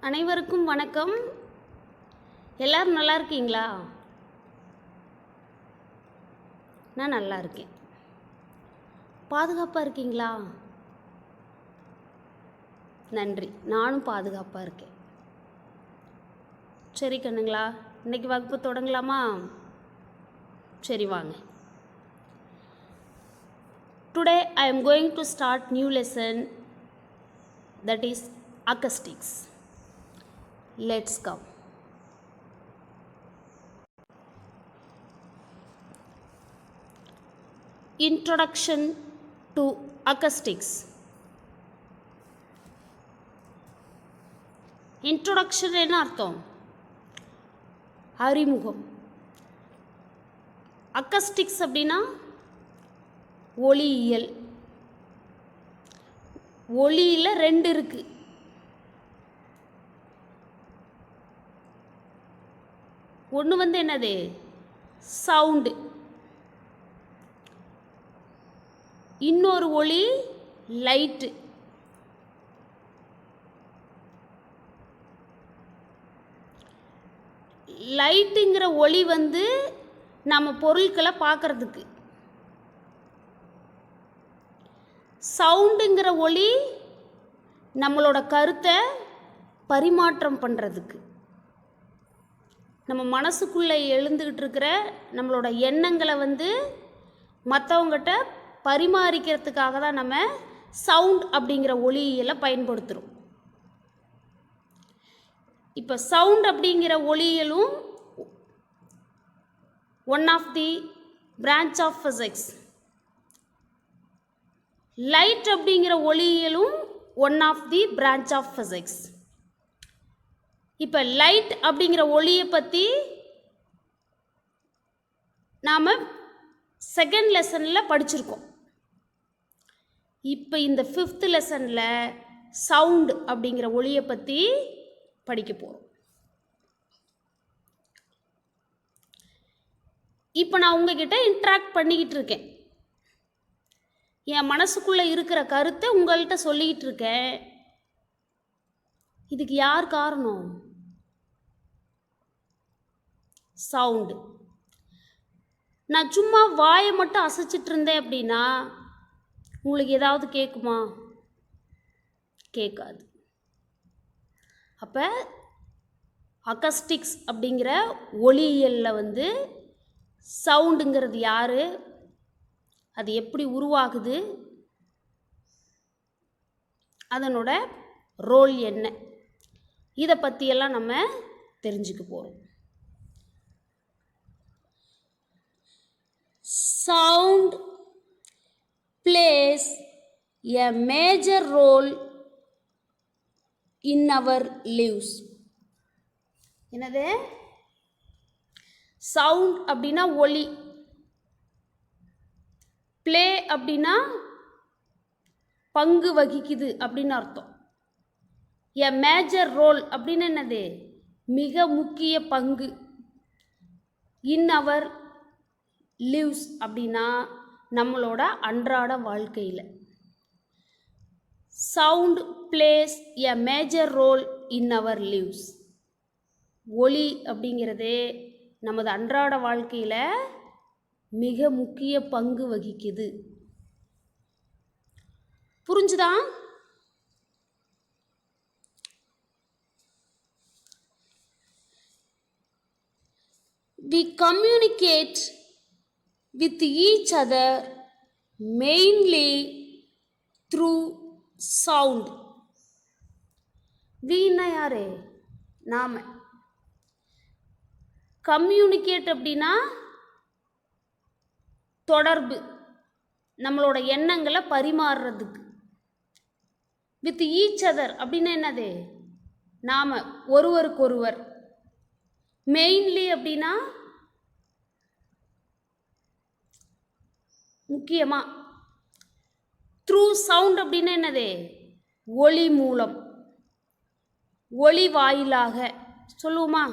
அனைவருக்கும் வணக்கம். எல்லாரும் நல்லா இருக்கீங்களா? நான் நல்லா இருக்கேன். பாதுகாப்பாக இருக்கீங்களா? நன்றி, நானும் பாதுகாப்பாக இருக்கேன். சரி கண்ணுங்களா, இன்னைக்கு வகுப்பு தொடங்கலாமா? சரி வாங்க. Today I am going to start new lesson, that is acoustics. Let's come. Introduction to acoustics. Introduction என்ன அர்த்தம்? அறிமுகம். acoustics அப்படின்னா ஒளியியல். ஒளியில் ரெண்டு இருக்கு. ஒன்று என்னது? சவுண்டு. இன்னொரு ஒளி லைட்டு. லைட்டுங்கிற ஒளி நம்ம பொருட்களை பார்க்கறதுக்கு. சவுண்டுங்கிற ஒளி நம்மளோட கருத்தை பரிமாற்றம் பண்ணுறதுக்கு. நம்ம மனசுக்குள்ளே எழுந்துக்கிட்டு இருக்கிற நம்மளோட எண்ணங்களை மற்றவங்ககிட்ட பரிமாறிக்கிறதுக்காக தான் நம்ம சவுண்ட் அப்படிங்கிற ஒளியியலை பயன்படுத்துகிறோம். இப்போ சவுண்ட் அப்படிங்கிற ஒளியியலும் one of the branch of physics. Light அப்படிங்கிற ஒளியியலும் one of the branch of physics. இப்போ லைட் அப்படிங்கிற ஒளியை பற்றி நாம் செகண்ட் லெசனில் படிச்சிருக்கோம். இப்போ இந்த 5th லெசனில் சவுண்டு அப்படிங்கிற ஒளியை பற்றி படிக்க போகிறோம். இப்போ நான் உங்ககிட்ட இன்ட்ராக்ட் பண்ணிக்கிட்டு இருக்கேன். என் மனசுக்குள்ளே இருக்கிற கருத்தை உங்கள்கிட்ட சொல்லிக்கிட்டு இருக்கேன். இதுக்கு யார் காரணம்? சவுண்டு. நான் சும்மா வாயை மட்டும் அசைச்சிட்டு இருந்தேன் அப்படின்னா உங்களுக்கு ஏதாவது கேட்குமா? கேட்காது. அப்போ அகஸ்டிக்ஸ் அப்படிங்கிற ஒளியியலில் சவுண்டுங்கிறது யார், அது எப்படி உருவாகுது, அதனோட ரோல் என்ன, இதை பற்றியெல்லாம் நம்ம தெரிஞ்சுக்க போகிறோம். Sound plays a major role in our lives. என்னது? சவுண்ட் அப்படின்னா ஒலி. ப்ளே அப்படின்னா பங்கு வகிக்குது அப்படின்னு அர்த்தம். எ மேஜர் ரோல் அப்படின்னு என்னது? மிக முக்கிய பங்கு. இன் அவர் லிவ்ஸ் அப்படின்னா நம்மளோட அன்றாட வாழ்க்கையில். Sound plays a major role in our lives. ஒலி அப்படிங்கிறது நமது அன்றாட வாழ்க்கையில் மிக முக்கிய பங்கு வகிக்குது. புரிஞ்சுதா? We communicate with each other mainly through sound. வீணா யாரு? நாம. கம்யூனிகேட் அப்படின்னா தொடர்பு, நம்மளோட எண்ணங்களை பரிமாறுறதுக்கு. வித் ஈச் அதர் அப்படின்னா என்னது? நாம் ஒருவருக்கொருவர். மெயின்லி அப்படின்னா முக்கியமாக. த்ரூ சவுண்ட் அப்படின்னா என்னது? ஒளி மூலம், ஒளி வாயிலாக சொல்லுவோமா?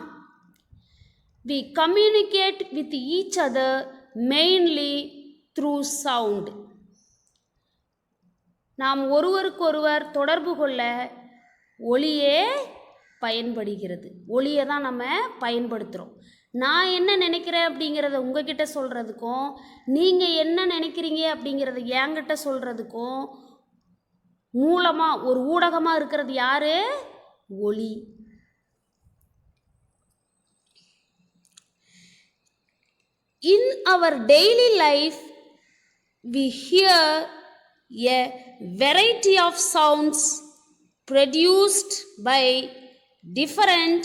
We communicate with each other mainly through sound. நாம் ஒருவருக்கொருவர் தொடர்பு கொள்ள ஒளியே பயன்படுகிறது. ஒளியை தான் நம்ம பயன்படுத்துகிறோம். நான் என்ன நினைக்கிறேன் அப்படிங்கிறத உங்ககிட்ட சொல்கிறதுக்கும் நீங்கள் என்ன நினைக்கிறீங்க அப்படிங்கிறத என்கிட்ட சொல்கிறதுக்கும் மூலமாக ஒரு ஊடகமாக இருக்கிறது யார்? ஒளி. In our daily life, we hear a variety of sounds produced by different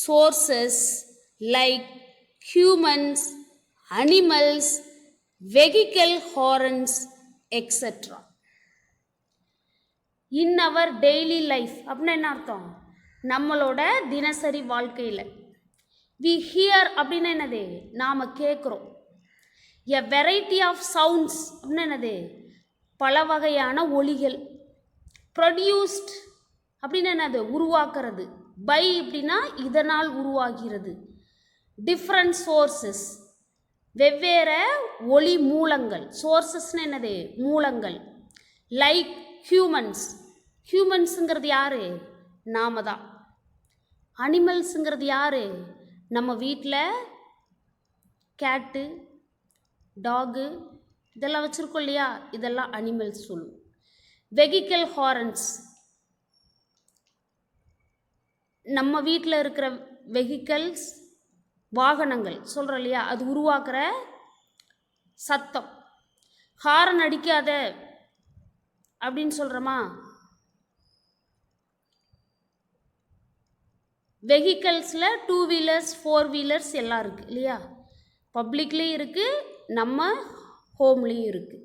sources like humans, animals, vehicle horns, etc. In our daily life அப்படின்னா என்ன அர்த்தம்? நம்மளோட தினசரி வாழ்க்கையில். we hear அப்படின்னா என்னது? நாம் கேட்குறோம். a variety of sounds அப்படின்னா என்னது? பல வகையான ஒலிகள். produced அப்படின்னா என்னது? உருவாக்குறது. by அப்படின்னா இதனால் உருவாகிறது. different sources வெவ்வேறு ஒளி மூலங்கள். sourcesனு என்னது? மூலங்கள். like humans, ஹியூமன்ஸுங்கிறது யார்? நாம தான். அனிமல்ஸுங்கிறது யார்? நம்ம வீட்டில் கேட்டு, டாகு இதெல்லாம் வச்சுருக்கோம் இல்லையா? இதெல்லாம் அனிமல்ஸ் சொல்லுவோம். வெஹிக்கல் ஹாரன்ஸ் நம்ம வீட்டில் இருக்கிற வெஹிக்கல்ஸ், வாகனங்கள் சொல்கிறோம் இல்லையா? அது உருவாக்குற சத்தம். ஹாரன் அடிக்காத அப்படின்னு சொல்கிறோமா? வெஹிக்கல்ஸில் 2 வீலர்ஸ் 4 வீலர்ஸ் எல்லாம் இருக்குது இல்லையா? பப்ளிக்லேயும் இருக்குது, நம்ம ஹோம்லேயும் இருக்குது.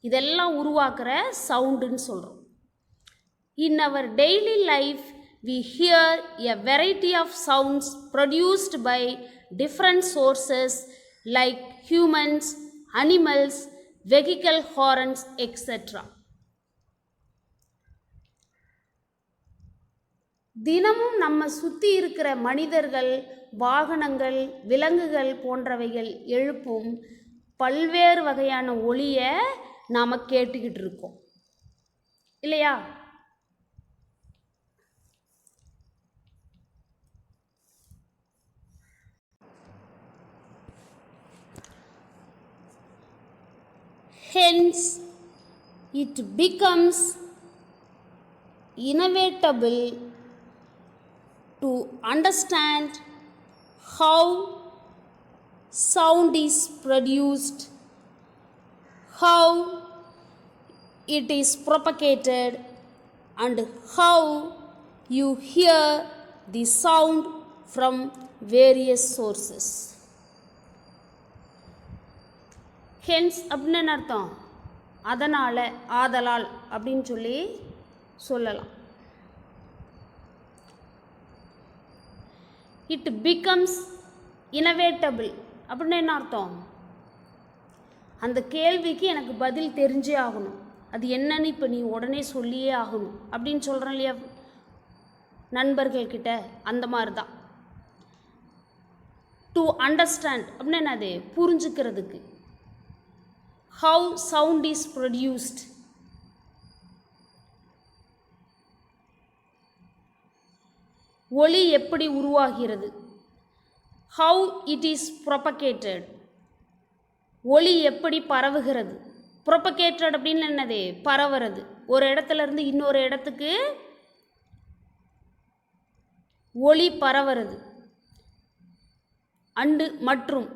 இதெல்லாம் உருவாக்குற சவுண்டுன்னு சொல்கிறோம். In our daily life we hear a variety of sounds produced by different sources like humans, animals, vehicle horns, etc. தினமும் நம்ம சுற்றி இருக்கிற மனிதர்கள், வாகனங்கள், விலங்குகள் போன்றவைகள் எழுப்பும் பல்வேறு வகையான ஒலியை நாம் கேட்டுக்கிட்டு இருக்கோம் இல்லையா? Hence, it becomes inevitable to understand how sound is produced, how it is propagated, and how you hear the sound from various sources. Hence அப்படின்னு என்ன அர்த்தம்? அதனால், ஆதலால் அப்படின்னு சொல்லலாம். இட் பிகம்ஸ் இனவேட்டபிள் அப்படின்னு என்ன அர்த்தம்? அந்த கேள்விக்கு எனக்கு பதில் தெரிஞ்சே ஆகணும். அது என்னன்னு இப்போ நீ உடனே சொல்லியே ஆகணும் அப்படின்னு சொல்கிறேன் இல்லையா நண்பர்கள்கிட்ட? அந்த மாதிரி தான். டு அண்டர்ஸ்டாண்ட் அப்படின்னு என்னது? புரிஞ்சுக்கிறதுக்கு. How sound is produced. ஒலி எப்படி உருவாகிறது? How it is propagated. ஒலி எப்படி பரவுகிறது? propagated அப்படின்னு என்னது? பரவுறது. ஒரு இடத்துல இருந்து இன்னொரு இடத்துக்கு ஒலி பரவுறது. அண்டு மற்றும்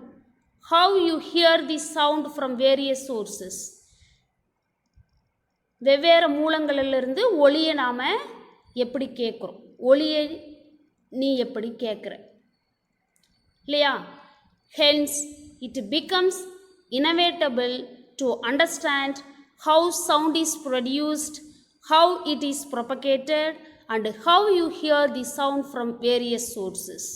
how you hear the sound from various sources. வெவ்வேறு மூலங்களிலிருந்து ஒலியை நாம் எப்படி கேட்குறோம்? ஒலியை நீ எப்படி கேட்குற இல்லையா? hence it becomes inevitable to understand how sound is produced, how it is propagated, and how you hear the sound from various sources.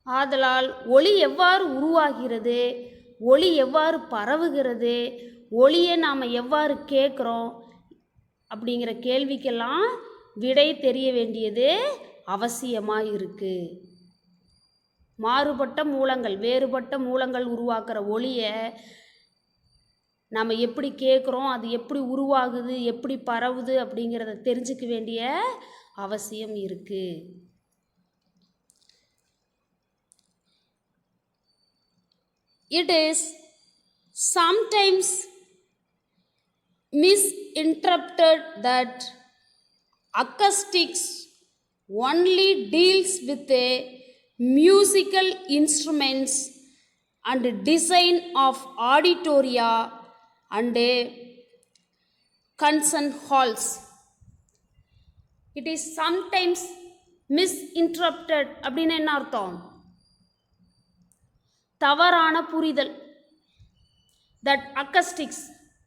ஆதலால் ஒலி எவ்வாறு உருவாகிறது, ஒலி எவ்வாறு பரவுகிறது, ஒலியை நாம் எவ்வாறு கேட்குறோம் அப்படிங்கிற கேள்விக்கெல்லாம் விடை தெரிய வேண்டியது அவசியமாக இருக்குது. மாறுபட்ட மூலங்கள், வேறுபட்ட மூலங்கள் உருவாக்குற ஒலியை நாம் எப்படி கேட்குறோம், அது எப்படி உருவாகுது, எப்படி பரவுது அப்படிங்கிறத தெரிஞ்சுக்க வேண்டிய அவசியம் இருக்குது. It is sometimes misinterpreted that acoustics only deals with a musical instruments and design of auditoria and concert halls. It is sometimes misinterpreted அப்படின்னா என்ன அர்த்தம்? தவறான புரிதல். தட் அக்கஸ்டிக்ஸ்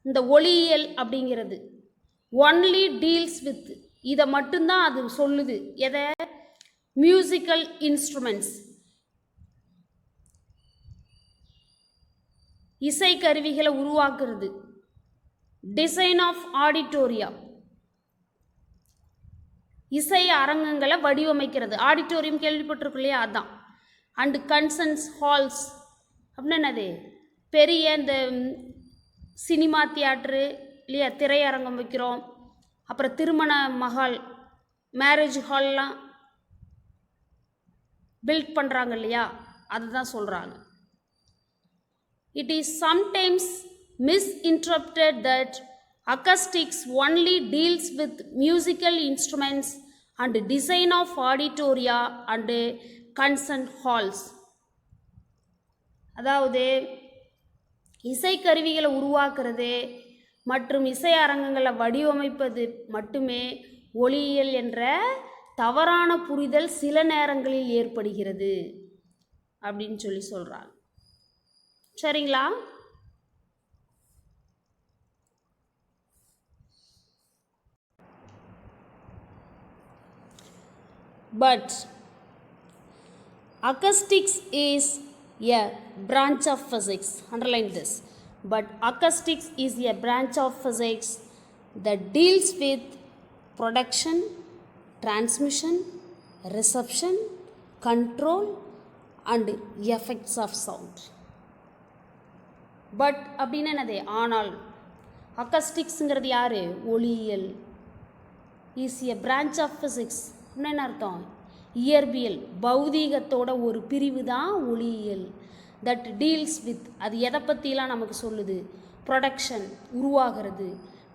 இந்த ஒளியியல் அப்படிங்கிறது ஒன்லி டீல்ஸ் வித் இதை மட்டும்தான் அது சொல்லுது. எதை? மியூசிக்கல் இன்ஸ்ட்ருமெண்ட்ஸ், இசைக்கருவிகளை உருவாக்குறது. டிசைன் ஆஃப் ஆடிட்டோரியா, இசை அரங்கங்களை வடிவமைக்கிறது. ஆடிட்டோரியம் கேள்விப்பட்டிருக்கு இல்லையா, அதான். அண்டு கன்சர்ன்ஸ் ஹால்ஸ் அப்படின்னா என்னது? பெரிய இந்த சினிமா தியேட்ரு இல்லையா, திரையரங்கம் வைக்கிறோம். அப்புறம் திருமண மஹால், மேரேஜ் ஹால்லாம் பில்ட் பண்ணுறாங்க இல்லையா, அதுதான் சொல்கிறாங்க. It is sometimes misinterpreted that acoustics only deals with musical instruments and design of auditoria and concert halls. அதாவது இசைக்கருவிகளை உருவாக்குறது மற்றும் இசை அரங்கங்களை வடிவமைப்பது மட்டுமே ஒளியியல் என்ற தவறான புரிதல் சில நேரங்களில் ஏற்படுகிறது அப்படின்னு சொல்கிறாங்க. சரிங்களா? But acoustics is a branch of physics. Underline this. But acoustics is a branch of physics that deals with production, transmission, reception, control and effects of sound. But அப்படின்னு என்னது? ஆனால். அக்கஸ்டிக்ஸுங்கிறது யார்? ஒளியியல். Is a branch of physics. என்ன அர்த்தம்? இயற்பியல், பௌதீகத்தோட ஒரு பிரிவு தான் ஒளியியல். தட் டீல்ஸ் வித், அது எதை பற்றிலாம் நமக்கு சொல்லுது? ப்ரொடக்ஷன், உருவாகிறது.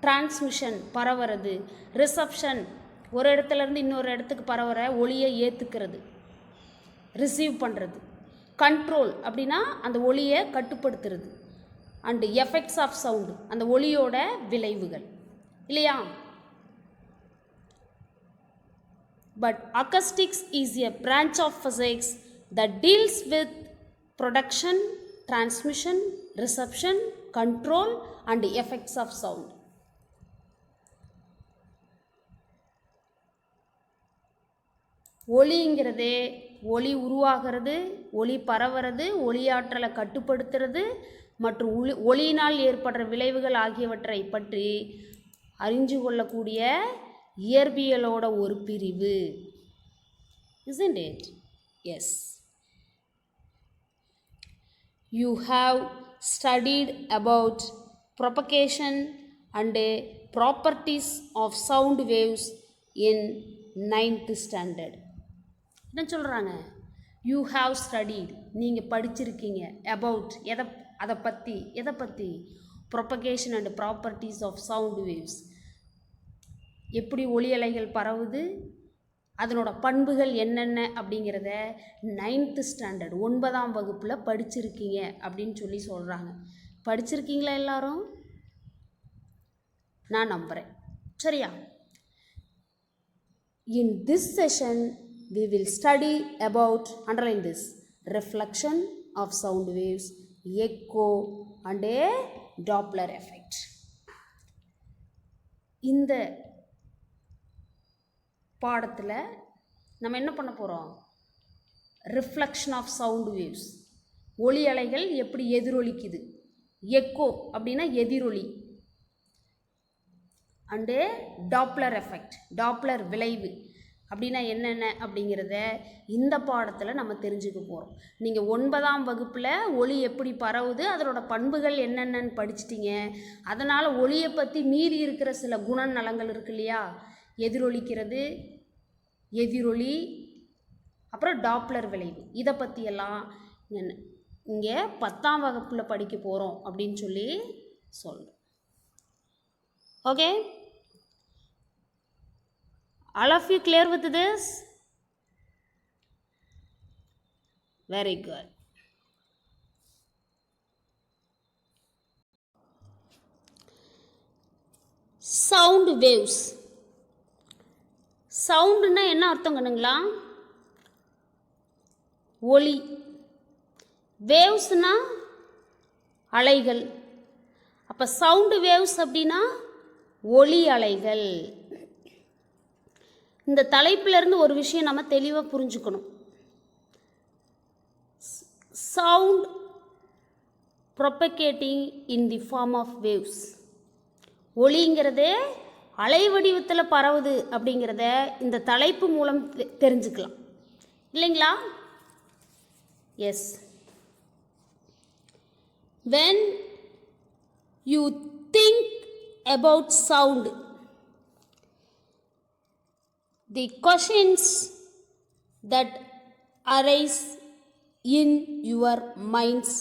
டிரான்ஸ்மிஷன், பரவுறது. ரிசப்ஷன், ஒரு இடத்துலேருந்து இன்னொரு இடத்துக்கு பரவுற ஒளியை ஏற்றுக்கிறது, ரிசீவ் பண்ணுறது. கண்ட்ரோல் அப்படின்னா அந்த ஒளியை கட்டுப்படுத்துறது. அண்டு எஃபெக்ட்ஸ் ஆஃப் சவுண்டு, அந்த ஒளியோட விளைவுகள் இல்லையா? But acoustics is a branch of physics that deals with production, transmission, reception, control and effects of sound. ஒளிங்கிறதே ஒளி உருவாகிறது, ஒளி பரவுறது, ஒளியாற்றலை கட்டுப்படுத்துறது மற்றும் ஒளியினால் ஏற்படுற விளைவுகள் ஆகியவற்றை பற்றி அறிஞ்சு கொள்ளக்கூடிய இயற்பியலோட ஒரு பிரிவு. Isn't it? Yes. You have studied about propagation and properties of sound waves in 9th standard. என்ன சொல்கிறாங்க? யூ ஹாவ் ஸ்டடீட், நீங்கள் படிச்சிருக்கீங்க. அபவுட், எதை பற்றி? Propagation and properties of sound waves, எப்படி ஒளி அலைகள் பரவுது, அதனோட பண்புகள் என்னென்ன அப்படிங்கிறத 9th ஸ்டாண்டர்ட் 9ஆம் வகுப்பில் படிச்சிருக்கீங்க அப்படின்னு சொல்கிறாங்க. படிச்சிருக்கீங்களா எல்லாரும்? நான் நம்புகிறேன். சரியா? In this session we will study about, underline this, reflection of sound waves, echo and a Doppler effect. இந்த பாடத்தில் நம்ம என்ன பண்ண போகிறோம்? ரிஃப்ளெக்ஷன் ஆஃப் சவுண்ட் வேவ்ஸ், ஒளி அலைகள் எப்படி எதிரொலிக்குது. எக்கோ அப்படின்னா எதிரொலி. அண்டு டாப்ளர் எஃபெக்ட், டாப்ளர் விளைவு. அப்படின்னா என்னென்ன அப்படிங்கிறத இந்த பாடத்தில் நம்ம தெரிஞ்சுக்க போகிறோம். நீங்கள் 9ஆம் வகுப்பில் ஒளி எப்படி பரவுது, அதனோட பண்புகள் என்னென்னு படிச்சிட்டிங்க. அதனால் ஒளியை பற்றி மீறி இருக்கிற சில குணநலங்கள் இருக்கு இல்லையா, எதிரொலிக்கிறது, எதிரொலி, அப்புறம் டாப்ளர் விளைவு, இதை பற்றியெல்லாம் இங்கே 10ஆம் வகுப்பில் படிக்க போகிறோம் அப்படின்னு சொல்லி சொல்கிறோம். Okay, all of you clear with this? Very good. Sound waves. சவுண்டுன்னா என்ன அர்த்தம் கண்ணுங்களா? ஒளி. வேவ்ஸ்னா அலைகள். அப்போ சவுண்டு வேவ்ஸ் அப்படின்னா ஒளி அலைகள். இந்த தலைப்பிலிருந்து ஒரு விஷயம் நம்ம தெளிவாக புரிஞ்சுக்கணும். Sound propagating in the form of waves. ஒளிங்கிறது அலை வடிவத்தில் பரவுது அப்படிங்கிறத இந்த தலைப்பு மூலம் தெரிஞ்சுக்கலாம் இல்லைங்களா? Yes. When you think about sound, the questions that arise in your minds.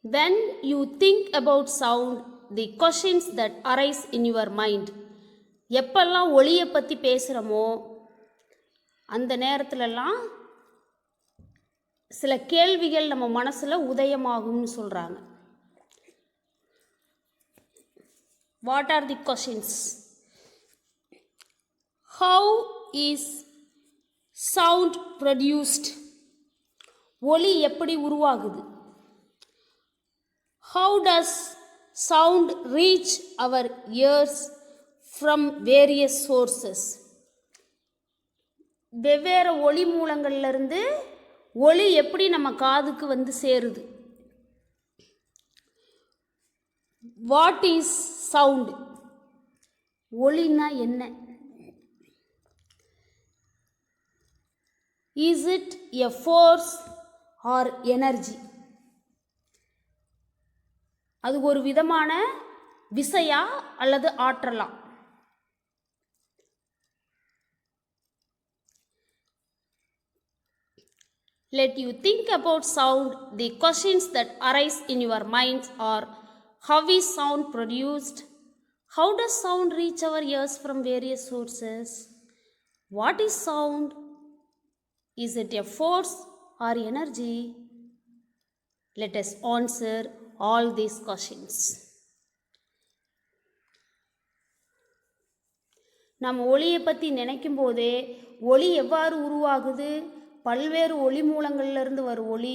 When you think about sound, the questions that arise in your mind. எப்பெல்லாம் ஒளியை பற்றி பேசுகிறோமோ அந்த நேரத்துலலாம் சில கேள்விகள் நம்ம மனசில் உதயமாகும்னு சொல்கிறாங்க. What are the questions? How is sound produced? ஒலி எப்படி உருவாகுது? How does sound reach our ears from various sources? வெவ்வேறு ஒளி மூலங்கள்லேருந்து ஒளி எப்படி நம்ம காதுக்கு வந்து சேருது? What is sound? ஒளினா என்ன? Is it a force or energy? அது ஒரு விதமான விசையா அல்லது ஆற்றலா? Let you think about sound. The questions that arise in your minds are: how is sound produced? How does sound reach our ears from various sources? What is sound? Is it a force or energy? Let us answer all these questions. நாம் ஒளியை பற்றி நினைக்கும் போதே ஒளி எவ்வாறு உருவாகுது, பல்வேறு ஒளி மூலங்கள்லேருந்து வரும் ஒளி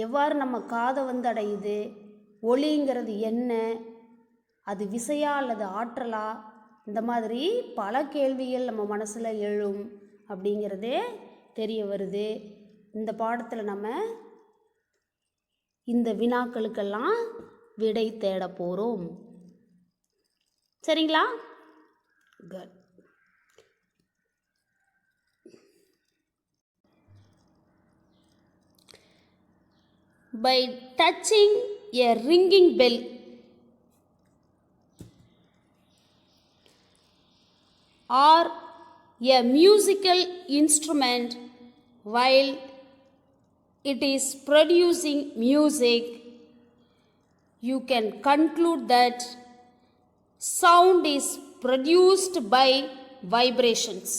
எவ்வாறு நம்ம காதை வந்து அடையுது, ஒளிங்கிறது என்ன, அது விசையா அல்லது ஆற்றலா, இந்த மாதிரி பல கேள்விகள் நம்ம மனசில் எழும் அப்படிங்கிறதே தெரிய வருது. இந்த பாடத்தில் நம்ம இந்த வினாக்களுக்கெல்லாம் விடை தேட போகிறோம். சரிங்களா? Good. By touching a ringing bell or a musical instrument while it is producing music, you can conclude that sound is produced by vibrations.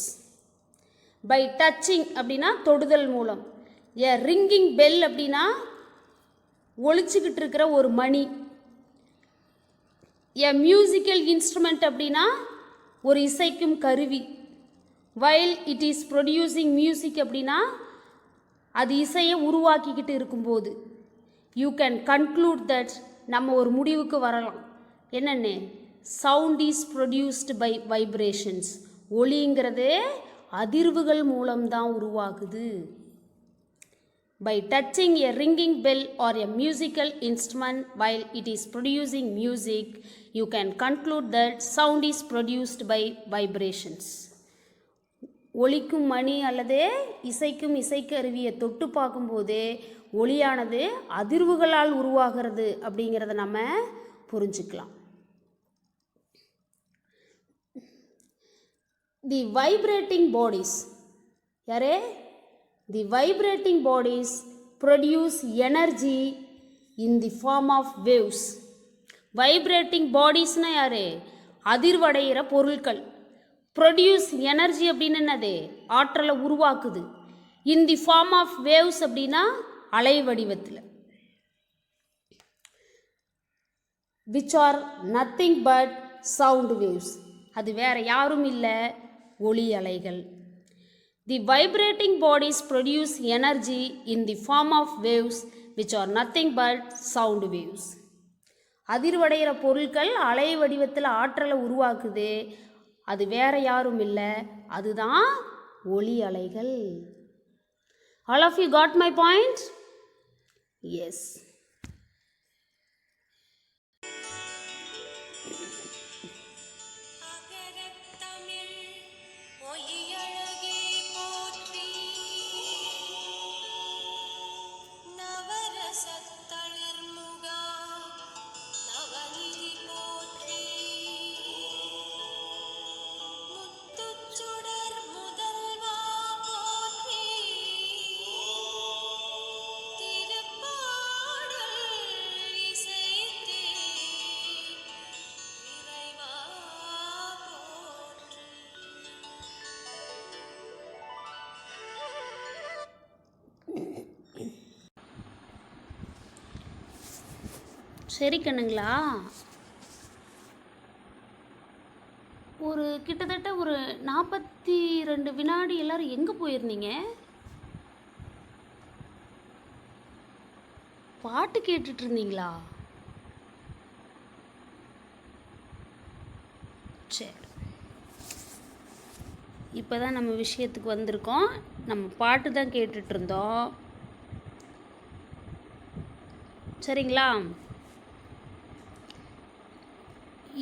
By touching அப்படின்னா தொடுதல் மூலம். A ringing bell அப்படின்னா ஒழிச்சுக்கிட்டு இருக்கிற ஒரு மணி. எ மியூசிக்கல் இன்ஸ்ட்ருமெண்ட் அப்படின்னா ஒரு இசைக்கும் கருவி. While it is producing music அப்படின்னா அது இசையை உருவாக்கிக்கிட்டு இருக்கும்போது. யூ கேன் கன்க்ளூட் தட், நம்ம ஒரு முடிவுக்கு வரலாம். என்னென்னு? Sound is produced by vibrations. ஒளிங்கிறது அதிர்வுகள் மூலம்தான் உருவாகுது. By touching a ringing bell or a musical instrument while it is producing music, you can conclude that sound is produced by vibrations. ஒலிக்கும் மணி அல்லது இசைக்கும் இசைக்கருவியை தொட்டு பார்க்கும்போது ஒலியானது அதிர்வுகளால் உருவாகிறது அப்படிங்கிறத நம்ம புரிஞ்சுக்கலாம். தி வைப்ரேட்டிங் பாடிஸ் யாரே? The vibrating bodies produce energy in the form of waves. Vibrating bodies na யாரு? அதிர்வடைகிற பொருட்கள். Produce energy அப்படின்னு என்னது? ஆற்றலை உருவாக்குது. In the form of waves அப்படின்னா அலை வடிவத்தில். Which are nothing but sound waves. அது வேற யாரும் இல்லை, ஒலி அலைகள். The vibrating bodies produce energy in the form of waves which are nothing but sound waves. அதிர்வடைகிற பொருட்கள் அலை வடிவத்தில் ஆற்றலை உருவாக்குது. அது வேற யாரும் இல்லை, அதுதான் ஒலி அலைகள். All of you got my point? Yes. சரி கண்ணுங்களா, கிட்டத்தட்ட ஒரு 42 வினாடி எல்லாரும் எங்கே போயிருந்தீங்க? பாட்டு கேட்டுட்டு இருந்தீங்களா? சரி, இப்போ தான் நம்ம விஷயத்துக்கு வந்திருக்கோம். நம்ம பாட்டு தான் கேட்டுட்டு இருந்தோம். சரிங்களா?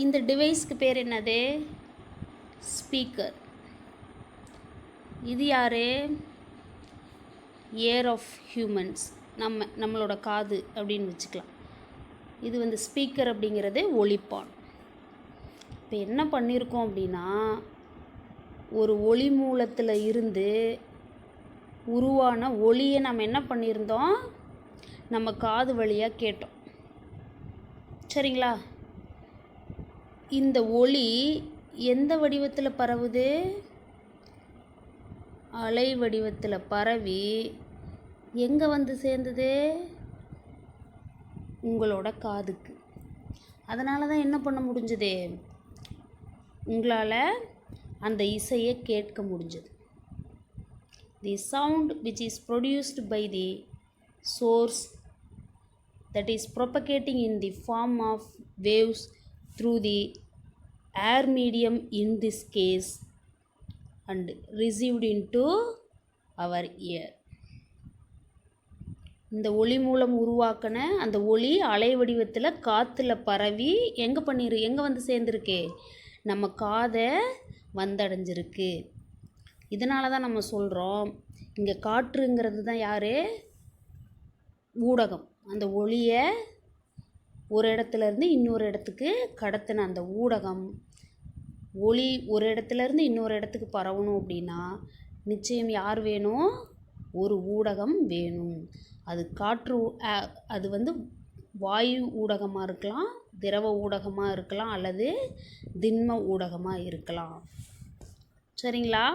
இந்த டிவைஸ்க்கு பேர் என்னது? ஸ்பீக்கர். இது யார்? ஏர் ஆஃப் ஹியூமன்ஸ், நம்மளோட காது அப்படின்னு வச்சுக்கலாம். இது ஸ்பீக்கர் அப்படிங்கிறது ஒலிப்பான். இப்போ என்ன பண்ணியிருக்கோம் அப்படின்னா, ஒரு ஒளி மூலத்தில் இருந்து உருவான ஒளியை நம்ம என்ன பண்ணியிருந்தோம், நம்ம காது வழியாக கேட்டோம். சரிங்களா? இந்த ஒளி எந்த வடிவத்தில் பரவுது? அலை வடிவத்தில் பரவி எங்கே வந்து சேர்ந்தது? உங்களோட காதுக்கு. அதனால தான் என்ன பண்ண முடிஞ்சது, உங்களால் அந்த இசையை கேட்க முடிஞ்சது. The sound which is produced by the source that is propagating in the form of waves through the air medium in this case and received into our ear. இந்த ஒளி மூலம் உருவாக்கின அந்த ஒளி அலை வடிவத்தில் காற்றுல பரவி எங்கே வந்து சேர்ந்துருக்கு? நம்ம காதை வந்தடைஞ்சிருக்கு. இதனால தான் நம்ம சொல்கிறோம், இங்கே காற்றுங்கிறது தான் யார்? ஊடகம். அந்த ஒளியை ஒரு இடத்துலேருந்து இன்னொரு இடத்துக்கு கடத்தின அந்த ஊடகம். ஒளி ஒரு இடத்துலேருந்து இன்னொரு இடத்துக்கு பரவணும் அப்படின்னா நிச்சயம் யார் வேணும்? ஒரு ஊடகம் வேணும். அது காற்று, அது வாயு ஊடகமாக இருக்கலாம், திரவ ஊடகமாக இருக்கலாம், அல்லது திண்ம ஊடகமாக இருக்கலாம். சரிங்களா?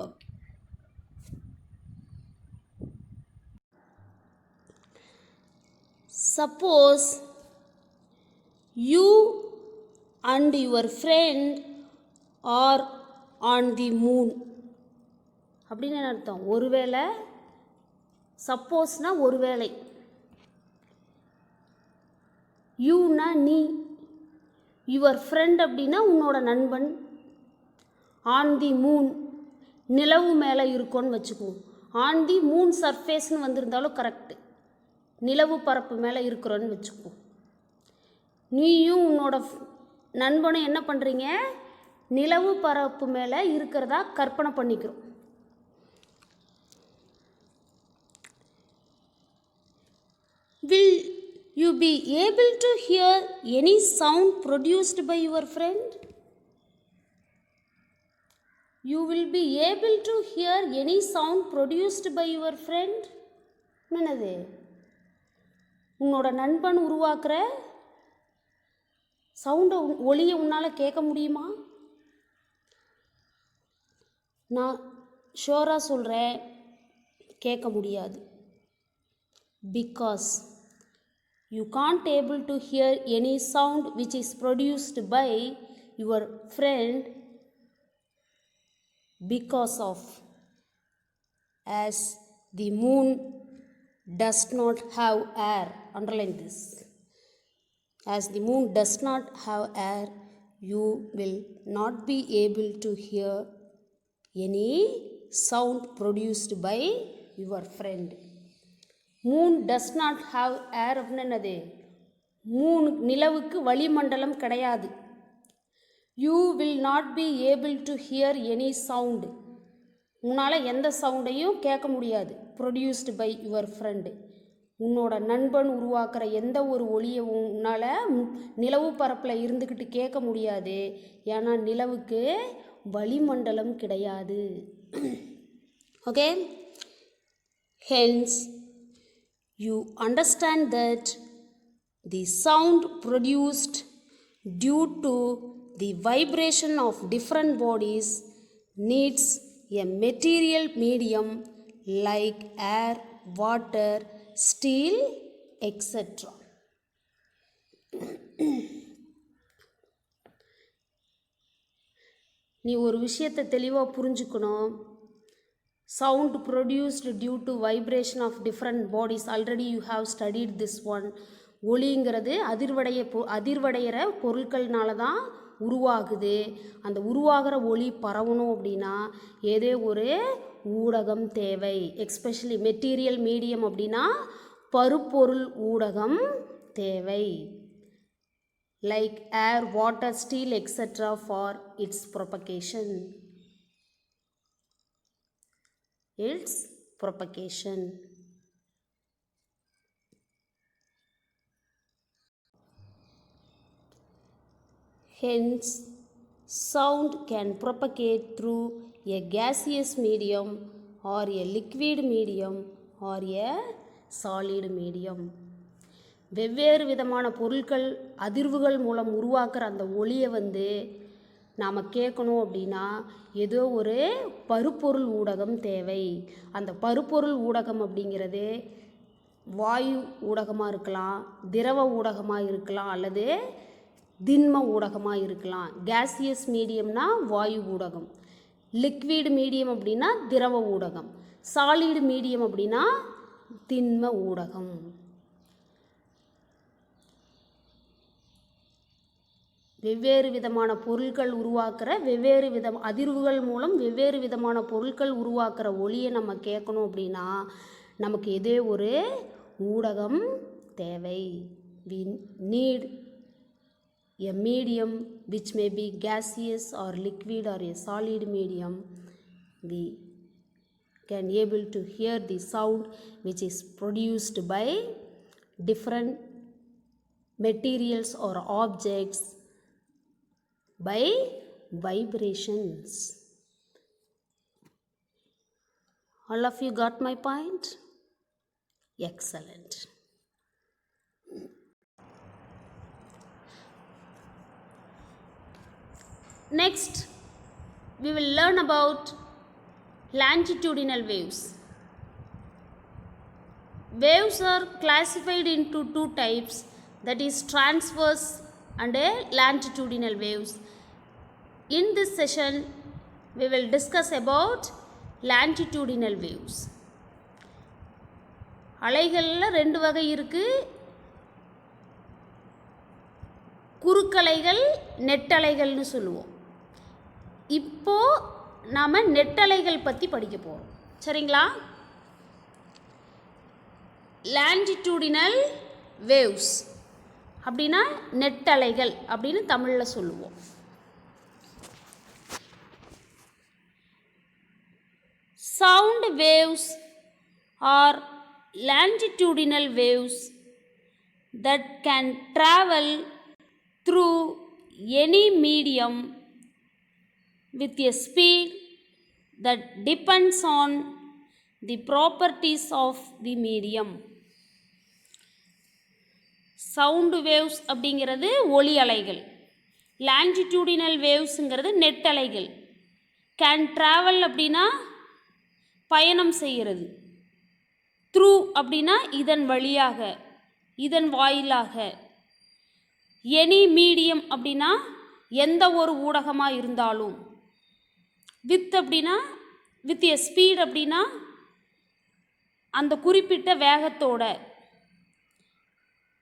Okay. Suppose you and your friend are on the moon. அப்படின்னு என்ன அர்த்தம்? ஒருவேளை, சப்போஸ்னால் ஒருவேளை, யூனா நீ, யுவர் ஃப்ரெண்ட் அப்படின்னா உன்னோட நண்பன், ஆன் தி மூன் நிலவு மேலே இருக்கோன்னு வச்சுக்குவோம். ஆன் தி மூன் சர்ஃபேஸ்னு வந்திருந்தாலும் கரெக்டு. நிலவு பரப்பு மேலே இருக்கிறோன்னு வச்சுக்கோ. நீயும் உன்னோட நண்பனும் என்ன பண்ணுறீங்க, நிலவு பரப்பு மேலே இருக்கிறதா கற்பனை பண்ணிக்கிறோம். Will you be able to hear any sound produced by your friend? You will be able to hear any sound produced by your friend. என்னது, உன்னோட நண்பன் உருவாக்குற சவுண்டை ஒளியை உன்னால் கேட்க முடியுமா? நான் ஷோராக சொல்கிறேன், கேட்க முடியாது. Because you can't able to hear any sound which is produced by your friend because of as the moon does not have air. Underline this. As the moon does not have air, you will not be able to hear any sound produced by your friend. Moon does not have air அப்படின்னு என்னது, நிலவுக்கு வளிமண்டலம் கிடையாது. You will not be able to hear any sound, உன்னால் எந்த சவுண்டையும் கேட்க முடியாது. Produced by your friend, உன்னோட நண்பன் உருவாக்குற எந்த ஒரு ஒளியை உன்னால் நிலவு பரப்பில் இருந்துக்கிட்டு கேட்க முடியாது. ஏன்னா நிலவுக்கு வளிமண்டலம் கிடையாது. Okay, hence you understand that the sound produced due to the vibration of different bodies needs a material medium like air, water, steel, etc. நீ ஒரு விஷயத்தை தெளிவாக புரிஞ்சுக்கணும். Sound produced due to vibration of different bodies. Already you have studied this one. ஒளிங்கிறது அதிர்வடைகிற பொருட்கள்னால தான் உருவாகுது. அந்த உருவாகிற ஒளி பரவணும் அப்படின்னா ஏதோ ஒரு ஊடகம் தேவை. எக்ஸ்பெஷலி மெட்டீரியல் மீடியம் அப்படின்னா பருப்பொருள் ஊடகம் தேவை. Like air, water, steel etcetera for it's propagation. Its propagation. Hence, sound can propagate through a gaseous medium or a liquid medium or a solid medium. வெவ்வேறு விதமான பொருட்கள் அதிர்வுகள் மூலம் உருவாக்குற அந்த ஒளியை நாம் கேட்கணும் அப்படின்னா ஏதோ ஒரு பருப்பொருள் ஊடகம் தேவை. அந்த பருப்பொருள் ஊடகம் அப்படிங்கிறது வாயு ஊடகமாக இருக்கலாம், திரவ ஊடகமாக இருக்கலாம், அல்லது திண்ம ஊடகமாக இருக்கலாம். கேசியஸ் மீடியம்னா வாயு ஊடகம், லிக்விட் மீடியம் அப்படின்னா திரவ ஊடகம், சாலிட் மீடியம் அப்படின்னா திண்ம ஊடகம். வெவ்வேறு விதமான பொருட்கள் உருவாக்குற வெவ்வேறு அதிர்வுகள் மூலம் வெவ்வேறு விதமான பொருட்கள் உருவாக்குற ஒளியை நம்ம கேட்கணும் அப்படின்னா நமக்கு ஏதோ ஒரு ஊடகம் தேவை. we need a medium which may be gaseous or liquid or a solid medium. We can able to hear the sound which is produced by different materials or objects by vibrations. All of you got my point? Excellent. Next, we will learn about longitudinal waves. Waves are classified into two types, that is transverse and longitudinal waves. In this session, we will discuss about longitudinal waves. அலைகளில் ரெண்டு வகை இருக்குது. குறுக்கலைகள், நெட்டலைகள்னு சொல்லுவோம். இப்போது நாம் நெட்டலைகள் பற்றி படிக்க போகிறோம். சரிங்களா? லாங்கிடியூடினல் வேவ்ஸ் அப்படின்னா நெட்டலைகள் அப்படின்னு தமிழில் சொல்லுவோம். Sound waves are longitudinal waves that can travel through any medium with a speed that depends on the properties of the medium. Sound waves அப்படிங்கிறது ஒலி அலைகள், longitudinal wavesங்கிறது நெட்டலைகள், can travel அப்படின்னா பயணம் செய்கிறது, த்ரூ அப்படின்னா இதன் வழியாக, இதன் வாயிலாக, எனி மீடியம் அப்படின்னா எந்த ஒரு ஊடகமாக இருந்தாலும், வித் அப்படின்னா வித் எ ஸ்பீட் அப்படின்னா அந்த குறிப்பிட்ட வேகத்தோட,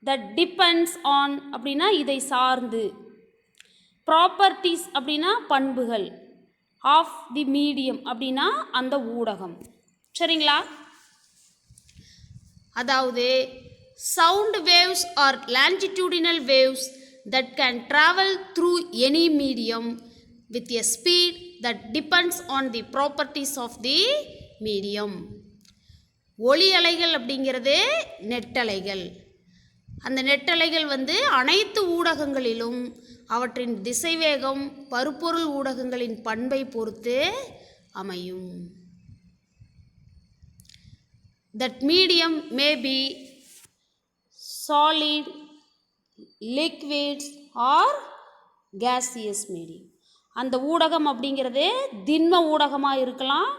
தட் டிபெண்ட்ஸ் ஆன் அப்படின்னா இதை சார்ந்து, ப்ராப்பர்ட்டிஸ் அப்படின்னா பண்புகள், ஆஃப் தி மீடியம் அப்படின்னா அந்த ஊடகம். சரிங்களா? அதாவது sound waves are longitudinal waves that can travel through any medium with a speed that depends on the properties of the medium. ஒளி அலைகள் அப்படிங்கிறது நெட்டலைகள். அந்த நெட்டலைகள் அனைத்து ஊடகங்களிலும் அவற்றின் திசைவேகம் பருப்பொருள் ஊடகங்களின் பண்பை பொறுத்து அமையும். That medium may be solid, liquids or gaseous medium. அந்த ஊடகம் அப்படிங்கிறது திண்ம ஊடகமாக இருக்கலாம்,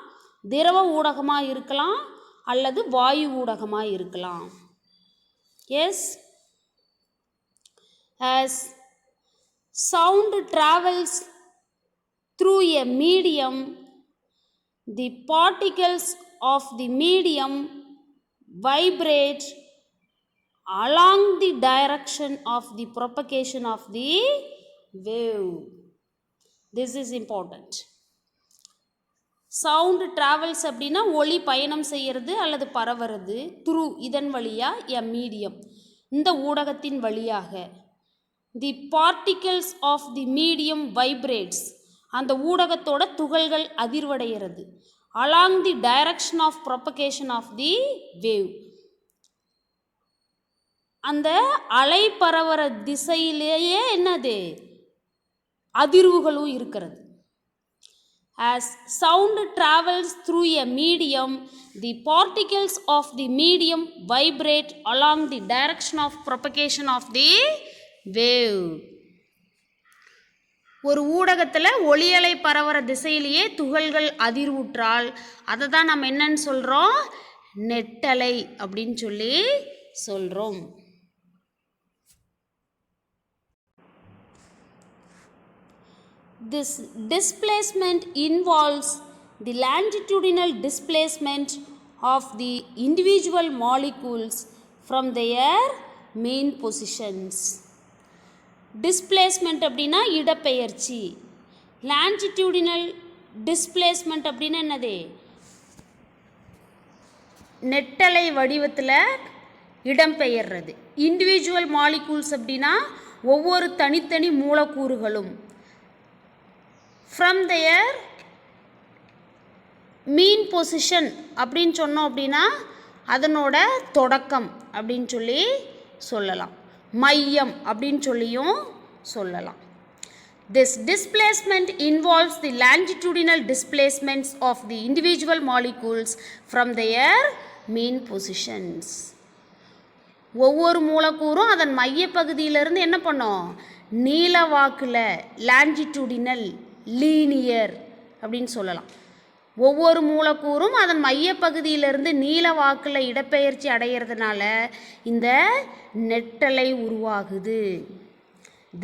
திரவ ஊடகமாக இருக்கலாம், அல்லது வாயு ஊடகமாக இருக்கலாம். Yes, as sound travels through a medium, the particles of the medium vibrate along the direction of the propagation of the wave. This is important. Sound travels அப்படின்னா ஒளி பயணம் செய்கிறது அல்லது பரவுறது, த்ரூ இதன் வழியா, எ மீடியம் இந்த ஊடகத்தின் வழியாக, the particles of the medium vibrates அந்த ஊடகத்தோட துகள்கள் அதிர்வடைகிறது, along the direction of propagation of the wave அந்த அலை பரவற திசையிலேயே என்னது அதிர்வுகளும் இருக்கிறது. As sound travels through a medium, the particles of the medium vibrate along the direction of propagation of the wave. ஒரு ஊடகத்தில் ஒளியலை பரவற திசையிலேயே துகள்கள் அதிர்வுற்றால் அதை தான் நம்ம என்னன்னு சொல்கிறோம், நெட்டலை அப்படின்னு சொல்லி சொல்கிறோம். This displacement involves the longitudinal displacement of the individual molecules from their main positions. Displacement அப்படின்னா இடப்பெயர்ச்சி, longitudinal displacement அப்படின்னா என்னது, நெட்டலை வடிவத்தில் இடம்பெயர்றது. இண்டிவிஜுவல் மாலிகூல்ஸ் அப்படின்னா ஒவ்வொரு தனித்தனி மூலக்கூறுகளும், ஃப்ரம் their மீன் பொசிஷன் அப்படின்னு சொன்னோம் அப்படின்னா அதனோட தொடக்கம் அப்படின்னு சொல்லி சொல்லலாம், மையம் அப்படின்னு சொல்லியும் சொல்லலாம். This displacement involves the longitudinal displacements of the individual molecules from their mean positions. ஒவ்வொரு மூலக்கூறும் அதன் மையப்பகுதியிலிருந்து என்ன பண்ணோம், நீளவாக்கில், லாங்கிடியூடினல், லீனியர் அப்படின்னு சொல்லலாம். ஒவ்வொரு மூலக்கூறும் அதன் மையப்பகுதியிலிருந்து நீளவாக்கில் இடப்பெயர்ச்சி அடைகிறதுனால இந்த நெட்டலை உருவாகுது.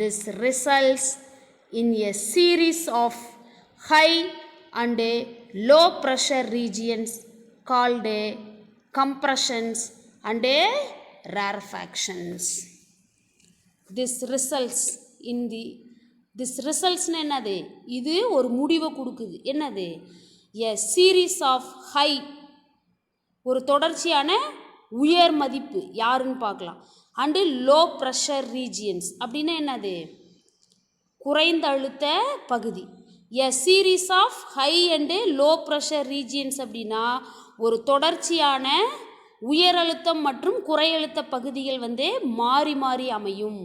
This results in a series of high and low pressure regions called compressions and rarefactions. This results என்னது, இது ஒரு முடிவை கொடுக்குது. என்னது, a series of high ஒரு தொடர்ச்சியான உயர் மதிப்பு யாருன்னு பார்க்கலாம். அண்டு லோ ப்ரெஷர் ரீஜியன்ஸ் அப்படின்னா என்னது, குறைந்த அழுத்த பகுதி. A series of high and low pressure regions அப்படின்னா ஒரு தொடர்ச்சியான உயர் அழுத்தம் மற்றும் குறை அழுத்த பகுதிகள் மாறி மாறி அமையும்.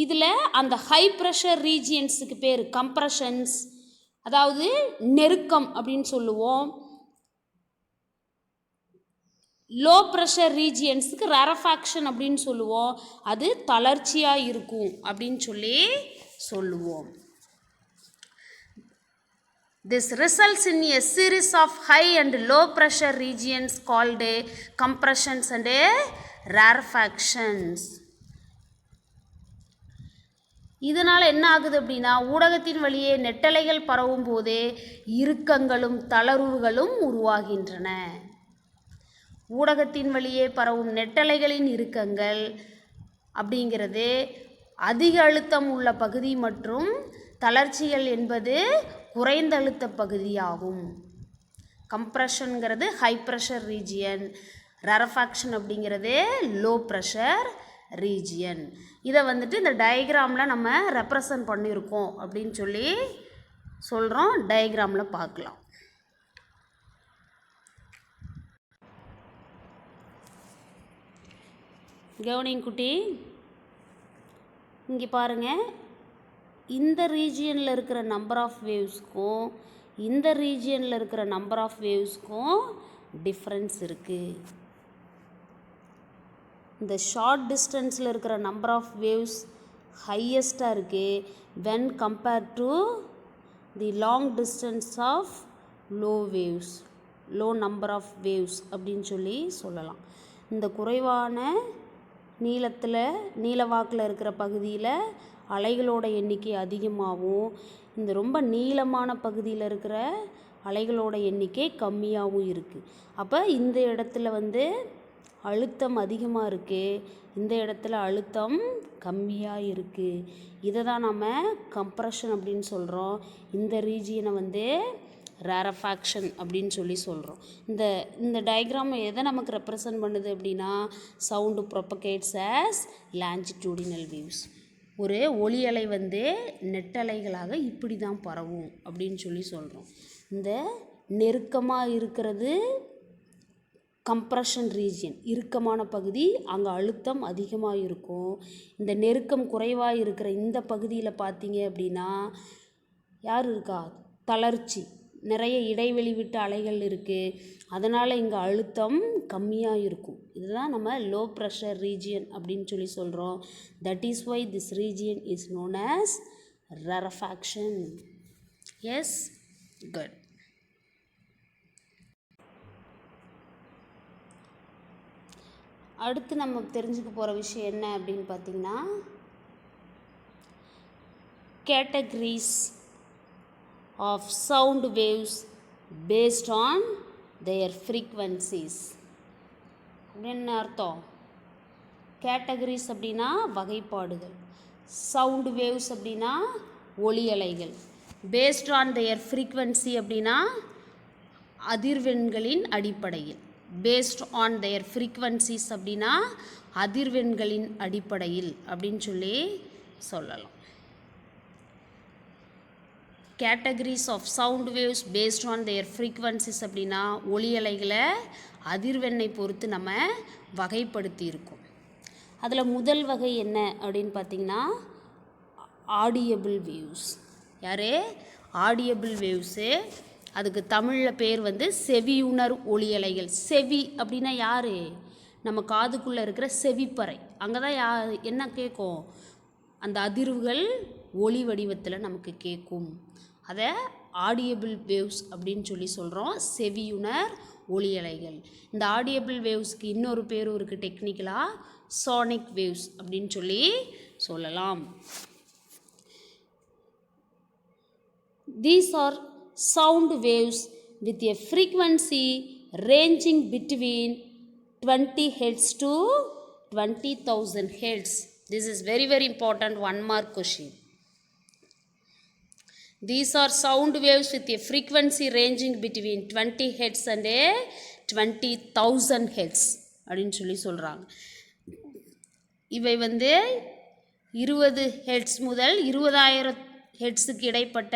இதில் அந்த ஹை ப்ரெஷர் ரீஜியன்ஸுக்கு பேர் கம்ப்ரஷன்ஸ், அதாவது நெருக்கம் அப்படின்னு சொல்லுவோம். லோ ப்ரெஷர் ரீஜியன்ஸுக்கு ரேரஃபேக்ஷன் அப்படின்னு சொல்லுவோம். அது தளர்ச்சியாக இருக்கும் அப்படின்னு சொல்லுவோம். This results in a series of high and low pressure regions called compressions and rarefactions. இதனால் என்ன ஆகுது அப்படின்னா ஊடகத்தின் வழியே நெட்டலைகள் பரவும் போதே இறுக்கங்களும் தளர்வுகளும் உருவாகின்றன. ஊடகத்தின் வழியே பரவும் நெட்டலைகளின் இறுக்கங்கள் அப்படிங்கிறது அதிக அழுத்தம் உள்ள பகுதி மற்றும் தளர்ச்சிகள் என்பது குறைந்த அழுத்த பகுதியாகும். கம்ப்ரெஷனுங்கிறது ஹை ப்ரெஷர் ரீஜியன், ரேரஃபேக்ஷன் அப்படிங்கிறது லோ ப்ரெஷர் ரீஜியன். இதை இந்த டயக்ராமில் நம்ம ரெப்ரசன்ட் பண்ணியிருக்கோம் அப்படின்னு சொல்கிறோம். டயக்ராமில் பார்க்கலாம். கவனிங் குட்டி, இங்கே பாருங்கள், இந்த ரீஜியனில் இருக்கிற நம்பர் ஆஃப் வேவ்ஸ்க்கும் இந்த ரீஜியனில் இருக்கிற நம்பர் ஆஃப் வேவ்ஸ்க்கும் டிஃப்ரென்ஸ் இருக்குது. இந்த ஷார்ட் டிஸ்டன்ஸில் இருக்கிற நம்பர் ஆஃப் வேவ்ஸ் ஹையஸ்ட்டாக இருக்குது when compared to the long distance of low waves, low number of waves அப்படின்னு சொல்லலாம். இந்த குறைவான நீளவாக்கில் இருக்கிற பகுதியில் அலைகளோட எண்ணிக்கை அதிகமாகவும் இந்த ரொம்ப நீளமான பகுதியில் இருக்கிற அலைகளோட எண்ணிக்கை கம்மியாகவும் இருக்குது. அப்போ இந்த இடத்துல அழுத்தம் அதிகமாக இருக்குது, இந்த இடத்துல அழுத்தம் கம்மியாக இருக்குது. இதை தான் நம்ம கம்ப்ரெஷன் அப்படின்னு சொல்கிறோம். இந்த ரீஜியனை ரேரஃபேக்ஷன் அப்படின்னு சொல்கிறோம். இந்த டயக்ராம் எதை நமக்கு ரெப்ரசன்ட் பண்ணுது அப்படின்னா சவுண்டு ப்ரொபகேட்ஸ் ஆஸ் லாஞ்சிடியூடினல் வேவ்ஸ். ஒரு ஒளி அலை நெட்டலைகளாக இப்படி தான் பரவும் அப்படின்னு சொல்கிறோம். இந்த நெருக்கமாக இருக்கிறது கம்ப்ரெஷன் ரீஜியன், இறுக்கமான பகுதி, அங்கே அழுத்தம் அதிகமாக இருக்கும். இந்த நெருக்கம் குறைவாக இருக்கிற இந்த பகுதியில் பார்த்தீங்க அப்படின்னா யார் இருக்கா, தளர்ச்சி, நிறைய இடைவெளி விட்டு அலைகள் இருக்குது, அதனால் இங்கே அழுத்தம் கம்மியாக இருக்கும். இதுதான் நம்ம லோ ப்ரெஷர் ரீஜியன் அப்படின்னு சொல்கிறோம். That is why this region is known as rarefaction. Yes, good. அடுத்து நம்ம தெரிஞ்சுக்க போகிற விஷயம் என்ன அப்படின்னு பார்த்தீங்கன்னா categories of sound waves based on their frequencies. என்ன அர்த்தம்? கேட்டகரிஸ் அப்படின்னா வகைப்பாடுகள், சவுண்ட் வேவ்ஸ் அப்படின்னா ஒளி அலைகள், பேஸ்ட் ஆன் their frequency அப்படின்னா அதிர்வெண்களின் அடிப்படையில், பேஸ்ட் ஆன் their frequencies அப்படின்னா அதிர்வெண்களின் அடிப்படையில் அப்படின்னு சொல்லலாம். Categories of sound waves based on their frequencies அப்படின்னா ஒளி அலைகளை அதிர்வெண்ணை பொறுத்து நம்ம வகைப்படுத்தி இருக்கோம். அதில் முதல் வகை என்ன அப்படின்னு பார்த்திங்கன்னா ஆடியபிள் வேவ்ஸ். யார்? Audible waves. அதுக்கு தமிழில் பேர் செவியுணர் ஒளி அலைகள். செவி அப்படின்னா யார்? நம்ம காதுக்குள்ளே இருக்கிற செவிப்பறை. அங்கே தான் என்ன கேட்கும்? அந்த அதிர்வுகள் ஒளி வடிவத்தில் நமக்கு கேட்கும். அதை ஆடியபிள் வேவ்ஸ் அப்படின்னு சொல்கிறோம். செவியுணர் ஒளி அலைகள். இந்த ஆடியபிள் வேவ்ஸ்க்கு இன்னொரு பேரும் இருக்குது டெக்னிக்கலாக, சோனிக் வேவ்ஸ் அப்படின்னு சொல்லலாம். These are sound waves with a frequency ranging between 20 Hz to 20,000 Hz. This is very very important, one mark question. These are sound waves with a frequency ranging between 20 Hz and 20,000 Hz. அப்படின்னு சொல்லி சொல்கிறாங்க. இவை வந்து 20 hertz முதல் 20,000 ஹெர்ட்ஸுக்கு இடைப்பட்ட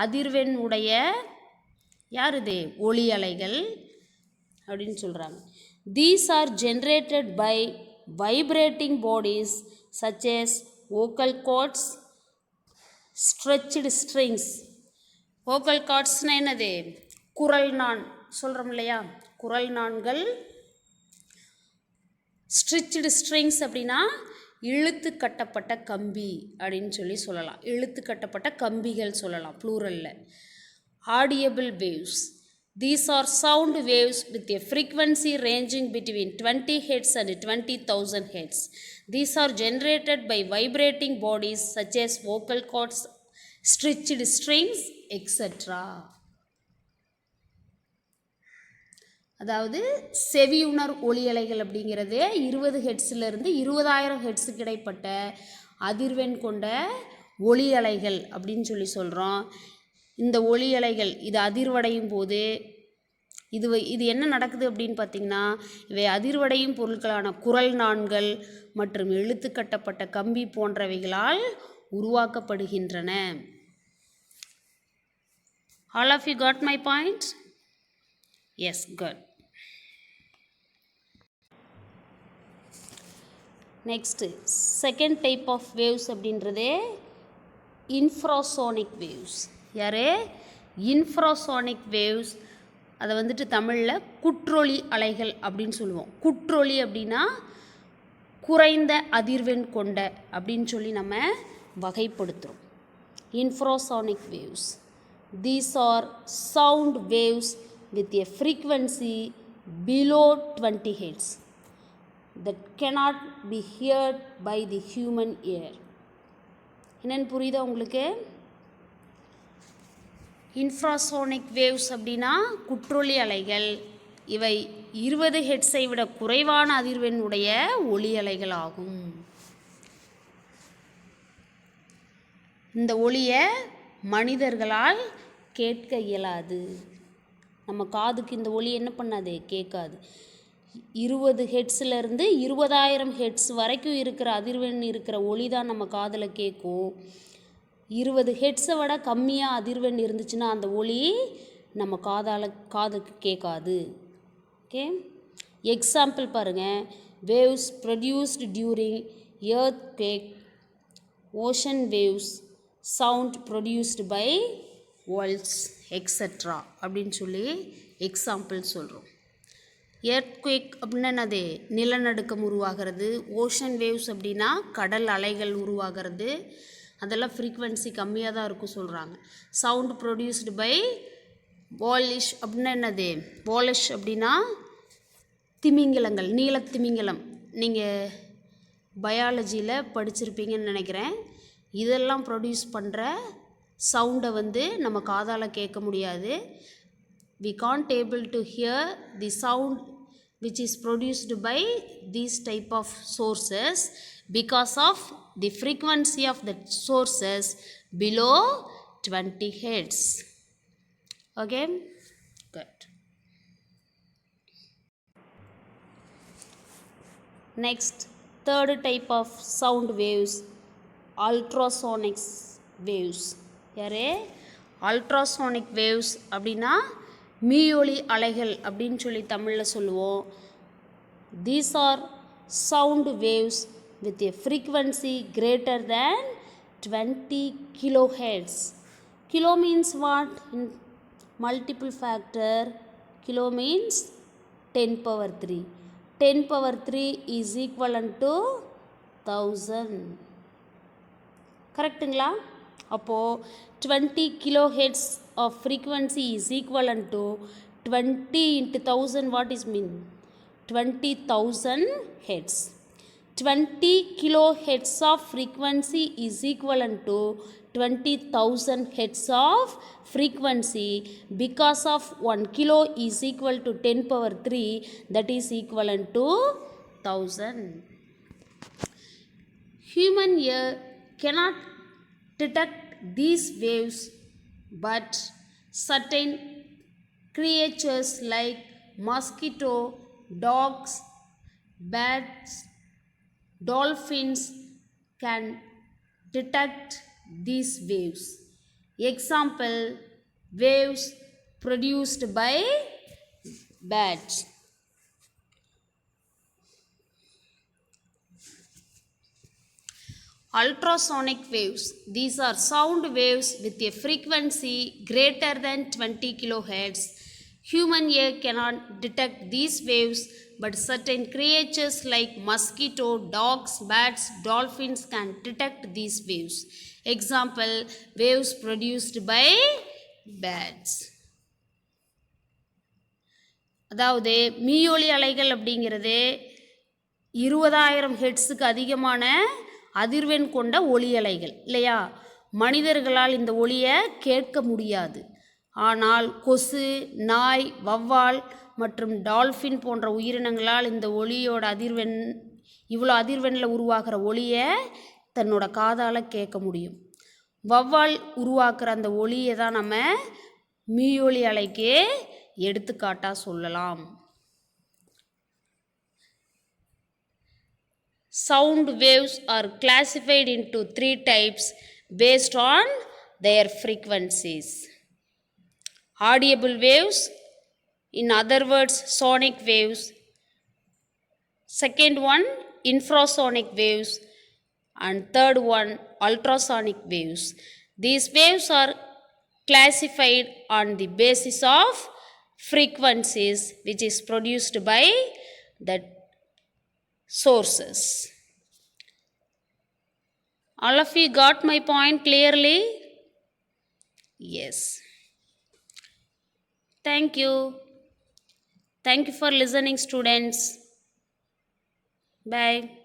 அதிர்வெண் உடைய யார் இது ஒளி அலைகள் அப்படின்னு சொல்கிறாங்க. These are generated by vibrating bodies such as vocal cords, stretched strings. vocal cordsனா என்னது? குரல் நான் சொல்கிறோம் இல்லையா, குரல் நான்கள். ஸ்ட்ரிச்டு ஸ்ட்ரிங்ஸ் அப்படின்னா இழுத்து கட்டப்பட்ட கம்பி அப்படின்னு சொல்லலாம். இழுத்து கட்டப்பட்ட கம்பிகள் சொல்லலாம் ப்ளூரலில். audible waves. These are sound waves with a frequency ranging between 20 Hz and 20,000 Hz. These are generated by vibrating bodies such as vocal cords, stretched strings, etc. அதாவது செவியுணர் ஒலி அலைகள் அப்படிங்கிறது 20 ஹெர்ட்ஸிலிருந்து 20,000 ஹெர்ட்ஸுக்கு இடைப்பட்ட அதிர்வெண் கொண்ட ஒலி அலைகள் அப்படின்னு சொல்கிறோம். இந்த ஒலி அலைகள் இது அதிர்வடையும் போது இது என்ன நடக்குது அப்படின்னு பார்த்திங்கன்னா, இவை அதிர்வடையும் பொருட்களான குரல் நான்கள் மற்றும் இழுத்து கட்டப்பட்ட கம்பி போன்றவைகளால் உருவாக்கப்படுகின்றன. All of you got my point? Yes, good. Next, second type of waves அப்படின்றது infrasonic waves. யாரு? infrasonic waves. அதை வந்துட்டு தமிழில் குற்றொலி அலைகள் அப்படின்னு சொல்லுவோம். குற்றொலி அப்படின்னா குறைந்த அதிர்வெண் கொண்ட அப்படின்னு சொல்லி நம்ம வகைப்படுத்துகிறோம். infrasonic waves. These are sound waves with a frequency below 20 Hz that cannot be heard by the human ear. என்னன்னு புரியுதா உங்களுக்கு? இன்ஃப்ராசோனிக் வேவ்ஸ் அப்படின்னா குற்றொலி அலைகள். இவை 20 ஹெர்ட்ஸை விட குறைவான அதிர்வெண் உடைய ஒலி அலைகள் ஆகும். இந்த ஒலியை மனிதர்களால் கேட்க இயலாது. நம்ம காதுக்கு இந்த ஒலி என்ன பண்ணாது? கேட்காது. 20 ஹெர்ட்ஸிலிருந்து 20,000 ஹெர்ட்ஸ் வரைக்கும் இருக்கிற அதிர்வெண் இருக்கிற ஒலி தான் நம்ம காதில் கேட்கும். 20 ஹெர்ட்ஸை விட கம்மியாக அதிர்வெண் இருந்துச்சுன்னா அந்த ஒலி நம்ம காதுக்கு கேட்காது. ஓகே, எக்ஸாம்பிள் பாருங்கள். Waves produced during earthquake, ocean waves, sound produced by worlds et cetera அப்படின்னு சொல்லி எக்ஸாம்பிள் சொல்கிறோம். எர்த்குவேக் அப்படின்னா என்னது? நிலநடுக்கம் உருவாகிறது. ஓஷன் வேவ்ஸ் அப்படின்னா கடல் அலைகள் உருவாகிறது. அதெல்லாம் ஃப்ரீக்வன்சி கம்மியாக தான் இருக்கும் சொல்கிறாங்க. சவுண்ட் ப்ரொடியூஸ்டு பை வாலிஷ் அப்படின்னா என்னது? வாலிஷ் அப்படின்னா திமிங்கலங்கள், நீலத்திமிங்கலம். நீங்கள் பயாலஜியில் படிச்சிருப்பீங்கன்னு நினைக்கிறேன். இதெல்லாம் ப்ரொடியூஸ் பண்ணுற சவுண்டை வந்து நம்ம காதால் கேட்க முடியாது. We can't able to hear the sound which is produced by these type of sources because of the frequency of the sources below 20 Hz. Okay, good. Next, third type of sound waves, ultrasonic waves. யாரே? Ultrasonic waves அப்படின்னா மீயொலி அலைகள் அப்படின்னு சொல்லி தமிழில் சொல்லுவோம். These are sound waves with a frequency greater than 20 kilohertz. Kilo means what? In multiple factor, kilo means 10 power 3. 10 power 3 is equivalent to 1000. கரெக்டுங்களா? அப்போது 20 kilohertz of frequency is equivalent to 20 into 1000. What is mean? 20,000 hertz. 20 kilohertz of frequency is equivalent to 20,000 hertz of frequency. Because of 1 kilo is equal to 10 power 3, that is equivalent to 1000. Human ear cannot detect these waves, but certain creatures like mosquito, dogs, bats, dolphins can detect these waves. Example, waves produced by bats. Ultrasonic waves. These are sound waves with a frequency greater than 20 kilohertz. Human ear cannot detect these waves, but certain creatures like mosquito, dogs, bats, dolphins can detect these waves. Example, waves produced by bats. அதாவது மீயொலி அலைகள் அப்படிங்கிறது 20,000 ஹெர்ட்ஸுக்கு அதிகமான அதிர்வெண் கொண்ட ஒலி அலைகள் இல்லையா. மனிதர்களால் இந்த ஒலியை கேட்க முடியாது. ஆனால் கொசு, நாய், வவ்வால் மற்றும் டால்ஃபின் போன்ற உயிரினங்களால் இந்த ஒலியோட அதிர்வெண் இவ்வளோ அதிர்வெண்ணில் உருவாகிற ஒலியை தன்னோட காதால் கேட்க முடியும். வவ்வால் உருவாக்குற அந்த ஒலியை தான் நம்ம மீயொலி அலைக்கு எடுத்துக்காட்டாக சொல்லலாம். Sound waves are classified into 3 types based on their frequencies. Audible waves, in other words sonic waves. Second one, infrasonic waves, and third one, ultrasonic waves. These waves are classified on the basis of frequencies which is produced by the sources. All of you got my point clearly? Yes. Thank you. Thank you for listening, students. Bye.